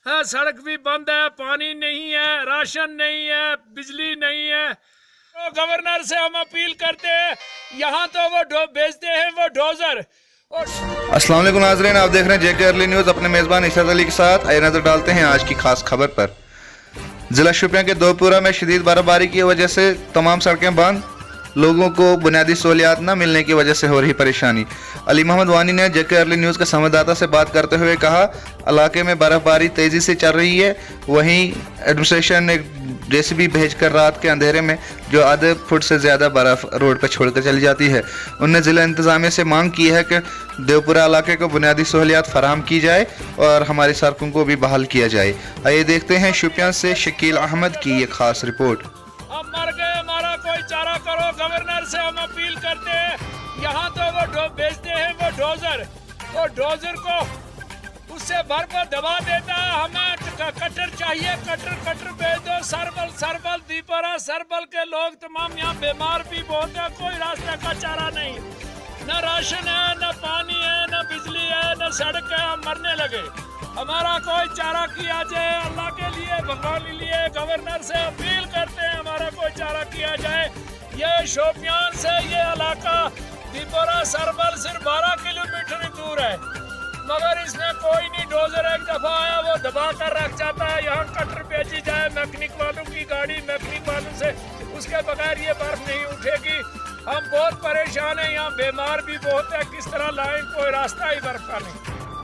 है, सड़क भी बंद है, पानी नहीं है, राशन नहीं है, बिजली नहीं है। तो गवर्नर से हम अपील करते हैं, यहाँ तो वो भेजते हैं वो डोजर। अस्सलाम वालेकुम नाज़रीन, आप देख रहे हैं जेके अर्ली न्यूज़ अपने मेज़बान इशरत अली के साथ। आइए नज़र डालते हैं आज की खास खबर पर। ज़िला शोपियां के दोपुरा में शदीद बर्फबारी की वजह से तमाम सड़कें बंद, लोगों को बुनियादी सहूलियात न मिलने की वजह से हो रही परेशानी। अली मोहम्मद वानी ने जेके अर्ली न्यूज़ के संवाददाता से बात करते हुए कहा, इलाके में बर्फबारी तेज़ी से चल रही है। वहीं एडमिनिस्ट्रेशन ने जेसीबी भेजकर रात के अंधेरे में जो आधे फुट से ज़्यादा बर्फ़ रोड पर छोड़कर चली जाती है। उन्होंने ज़िला इंतज़ामिया से मांग की है कि देवपुरा इलाके को बुनियादी सहूलियात फराहम की जाए और हमारी सड़कों को भी बहाल किया जाए। आइए देखते हैं शोपियां से शकील अहमद की ये खास रिपोर्ट। हम मर गए, हमारा कोई चारा करो। गवर्नर से हम अपील करते हैं, यहाँ तो वो भेजते हैं वो डोजर को उससे बर्फ दबा देता है। हमें कटर चाहिए, कटर भेज दो। सरबल दीपरा सरबल के लोग तमाम यहाँ बीमार भी बहुत है, कोई रास्ते का चारा नहीं, न राशन है, न पानी है, न बिजली है, न सड़क है। हम मरने लगे, हमारा कोई चारा किया जाए। अल्लाह के लिए, भगवान के लिए गवर्नर से अपील करते हैं, हमारा कोई चारा किया जाए। ये शोपियान से ये इलाका दीपोरा सरबल सिर्फ 12 किलोमीटर दूर है, मगर इसमें कोई नहीं। डोजर एक दफा आया, वो दबा कर रख जाता है। यहाँ कटर भेजी जाए मैकेनिक वालों की गाड़ी, मैकेनिक वालों से, उसके बगैर ये बर्फ नहीं उठेगी। हम बहुत परेशान हैं, यहाँ बीमार भी बहुत है। किस तरह लाएं, कोई रास्ता ही बर्फ का नहीं।